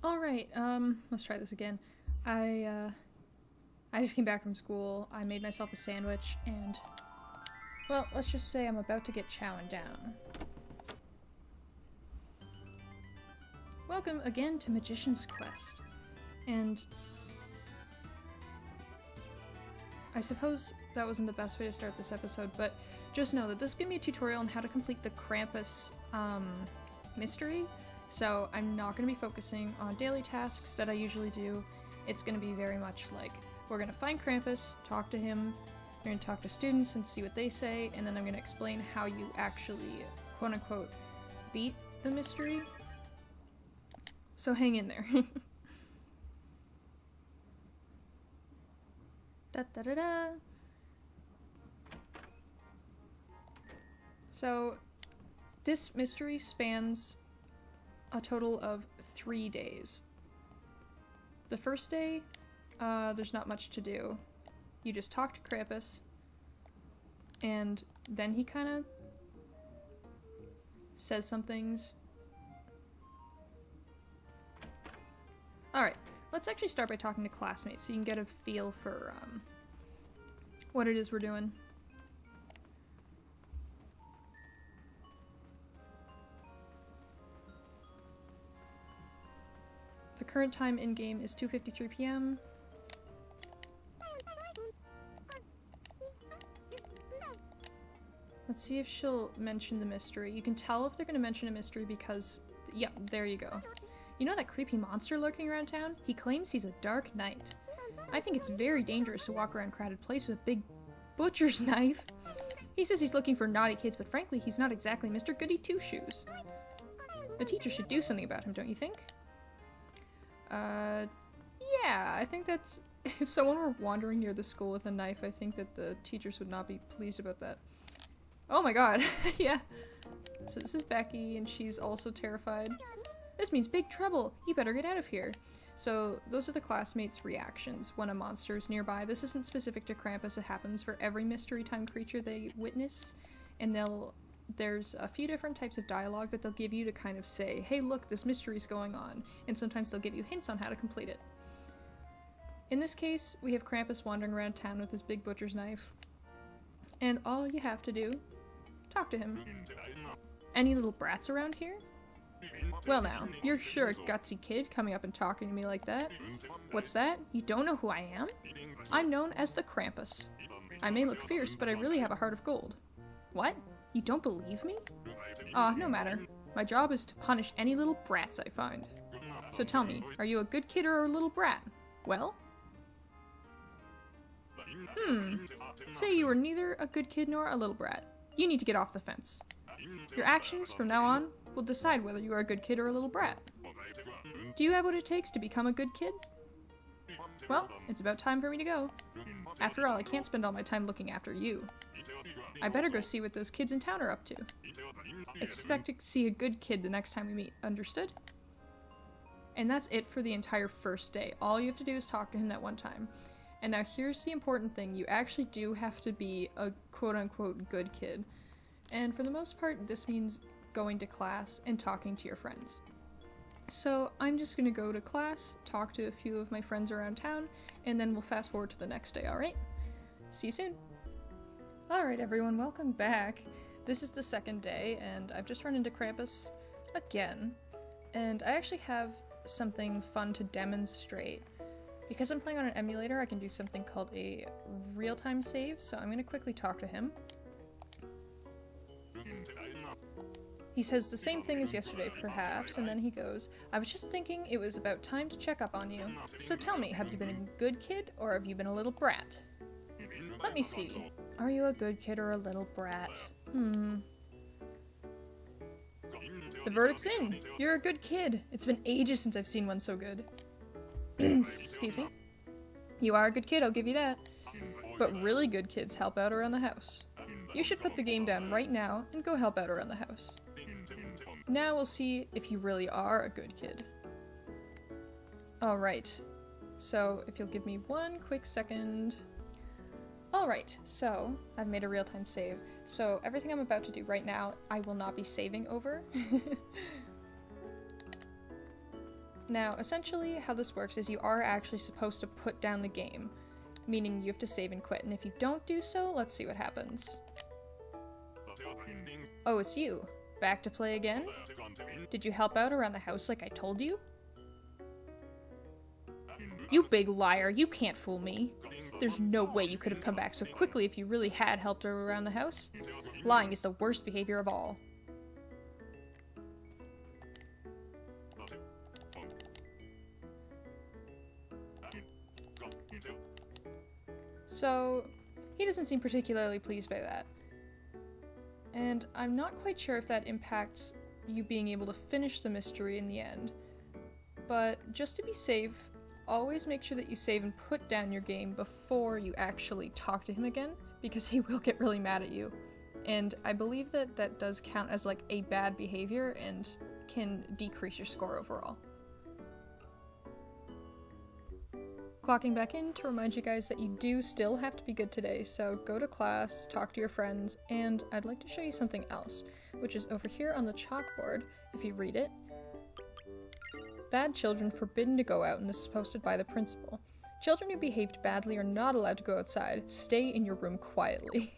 Alright, let's try this again. I just came back from school, I made myself a sandwich, and, well, let's just say I'm about to get chowing down. Welcome again to Magician's Quest, and I suppose that wasn't the best way to start this episode, but just know that this is going to be a tutorial on how to complete the Krampus, mystery. So I'm not going to be focusing on daily tasks that I usually do. It's going to be very much like, we're going to find Krampus, talk to him, we're going to talk to students and see what they say, and then I'm going to explain how you actually, quote-unquote, beat the mystery. So hang in there. Da-da-da-da! So, this mystery spans a total of 3 days. The first day, there's not much to do. You just talk to Krampus, and then he kind of says some things. Alright, let's actually start by talking to classmates so you can get a feel for what it is we're doing. The current time in-game is 2:53 p.m. Let's see if she'll mention the mystery. You can tell if they're going to mention a mystery because... yeah, there you go. You know that creepy monster lurking around town? He claims he's a dark knight. I think it's very dangerous to walk around crowded place with a big butcher's knife. He says he's looking for naughty kids, but frankly, he's not exactly Mr. Goody Two-Shoes. The teacher should do something about him, don't you think? Yeah, I think that's... if someone were wandering near the school with a knife, I think that the teachers would not be pleased about that. Oh my god, yeah. So this is Becky, and she's also terrified. This means big trouble! You better get out of here! So, those are the classmates' reactions when a monster is nearby. This isn't specific to Krampus, it happens for every mystery time creature they witness, and there's a few different types of dialogue that they'll give you to kind of say, hey look, this mystery's going on, and sometimes they'll give you hints on how to complete it. In this case, we have Krampus wandering around town with his big butcher's knife, and all you have to do, talk to him. Any little brats around here? Well now, you're sure a gutsy kid coming up and talking to me like that. What's that? You don't know who I am? I'm known as the Krampus. I may look fierce, but I really have a heart of gold. What? You don't believe me? Ah, no matter. My job is to punish any little brats I find. So tell me, are you a good kid or a little brat? Well? Say you were neither a good kid nor a little brat. You need to get off the fence. Your actions, from now on, will decide whether you are a good kid or a little brat. Do you have what it takes to become a good kid? Well, it's about time for me to go. After all, I can't spend all my time looking after you. I better go see what those kids in town are up to. Expect to see a good kid the next time we meet, understood? And that's it for the entire first day. All you have to do is talk to him that one time. And now here's the important thing. You actually do have to be a quote-unquote good kid. And for the most part, this means going to class and talking to your friends. So I'm just gonna go to class, talk to a few of my friends around town, and then we'll fast forward to the next day, alright? See you soon! Alright everyone, welcome back. This is the second day, and I've just run into Krampus again. And I actually have something fun to demonstrate. Because I'm playing on an emulator, I can do something called a real-time save, so I'm gonna quickly talk to him. He says the same thing as yesterday, perhaps, and then he goes, I was just thinking it was about time to check up on you. So tell me, have you been a good kid, or have you been a little brat? Let me see. Are you a good kid or a little brat? The verdict's in! You're a good kid! It's been ages since I've seen one so good. Excuse me. You are a good kid, I'll give you that. But really good kids help out around the house. You should put the game down right now and go help out around the house. Now we'll see if you really are a good kid. Alright, so if you'll give me one quick second. Alright, so I've made a real-time save. So everything I'm about to do right now, I will not be saving over. Now, essentially, how this works is you are actually supposed to put down the game, meaning you have to save and quit, and if you don't do so, let's see what happens. Oh, it's you. Back to play again? Did you help out around the house like I told you? You big liar, you can't fool me. There's no way you could have come back so quickly if you really had helped her around the house. Lying is the worst behavior of all. So, he doesn't seem particularly pleased by that. And I'm not quite sure if that impacts you being able to finish the mystery in the end. But just to be safe, always make sure that you save and put down your game before you actually talk to him again, because he will get really mad at you. And I believe that that does count as like a bad behavior and can decrease your score overall. Clocking back in to remind you guys that you do still have to be good today, so go to class, talk to your friends, and I'd like to show you something else, which is over here on the chalkboard, if you read it. Bad children forbidden to go out, and this is posted by the principal. Children who behaved badly are not allowed to go outside. Stay in your room quietly.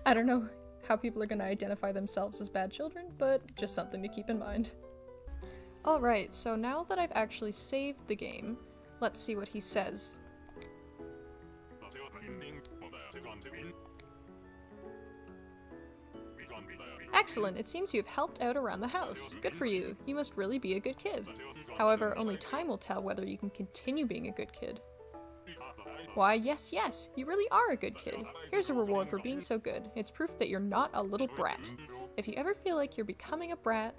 I don't know how people are going to identify themselves as bad children, but just something to keep in mind. Alright, so now that I've actually saved the game, let's see what he says. Excellent, it seems you've helped out around the house. Good for you. You must really be a good kid. However, only time will tell whether you can continue being a good kid. Why, yes, you really are a good kid. Here's a reward for being so good. It's proof that you're not a little brat. If you ever feel like you're becoming a brat,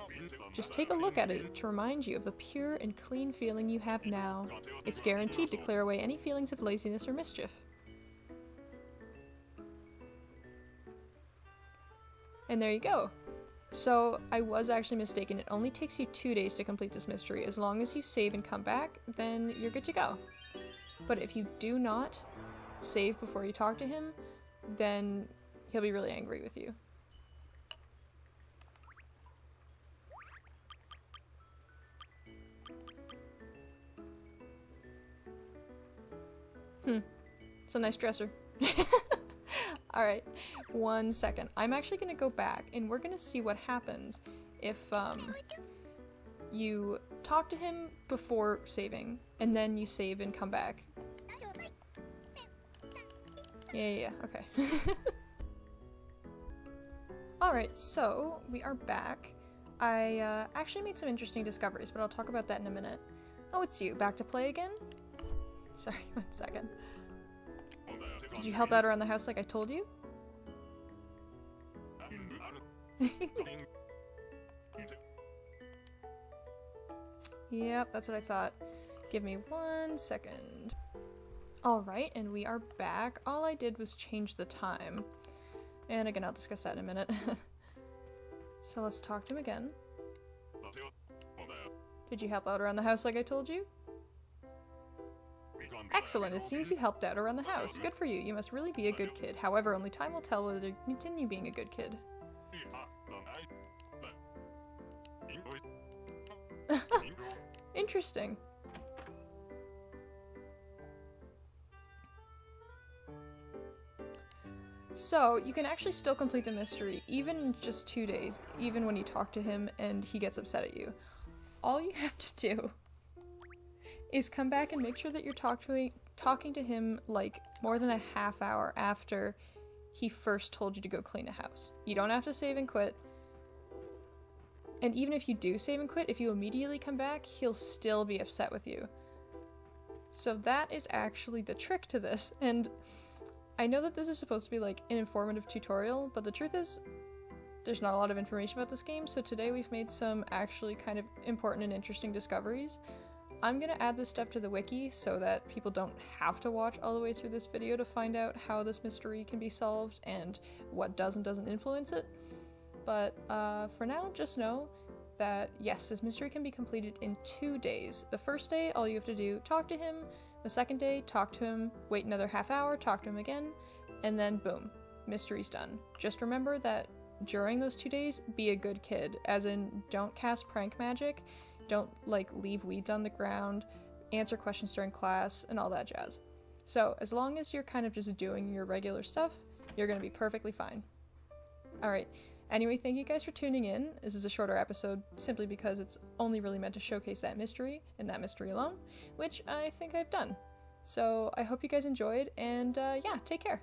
just take a look at it to remind you of the pure and clean feeling you have now. It's guaranteed to clear away any feelings of laziness or mischief. And there you go. So, I was actually mistaken. It only takes you 2 days to complete this mystery. As long as you save and come back, then you're good to go. But if you do not save before you talk to him, then he'll be really angry with you. It's a nice dresser. Alright, 1 second. I'm actually gonna go back and we're gonna see what happens if you talk to him before saving and then you save and come back. Yeah, okay. Alright, so we are back. I actually made some interesting discoveries, but I'll talk about that in a minute. Oh, it's you. Back to play again? Sorry, 1 second. Did you help out around the house like I told you? Yep, that's what I thought. Give me 1 second. Alright, and we are back. All I did was change the time. And again, I'll discuss that in a minute. So let's talk to him again. Did you help out around the house like I told you? Excellent, it seems you helped out around the house. Good for you, you must really be a good kid. However, only time will tell whether to continue being a good kid. Interesting. So, you can actually still complete the mystery, even in just 2 days, even when you talk to him and he gets upset at you. All you have to do is come back and make sure that you're talking to him like more than a half hour after he first told you to go clean a house. You don't have to save and quit. And even if you do save and quit, if you immediately come back, he'll still be upset with you. So that is actually the trick to this, and I know that this is supposed to be like an informative tutorial, but the truth is, there's not a lot of information about this game, so today we've made some actually kind of important and interesting discoveries. I'm gonna add this stuff to the wiki so that people don't have to watch all the way through this video to find out how this mystery can be solved and what does and doesn't influence it. But for now, just know that yes, this mystery can be completed in 2 days. The first day, all you have to do, talk to him. The second day, talk to him, wait another half hour, talk to him again, and then boom, mystery's done. Just remember that during those 2 days, be a good kid, as in don't cast prank magic, don't, like, leave weeds on the ground, answer questions during class, and all that jazz. So, as long as you're kind of just doing your regular stuff, you're gonna be perfectly fine. Alright, anyway, thank you guys for tuning in. This is a shorter episode, simply because it's only really meant to showcase that mystery, and that mystery alone, which I think I've done. So, I hope you guys enjoyed, and yeah, take care.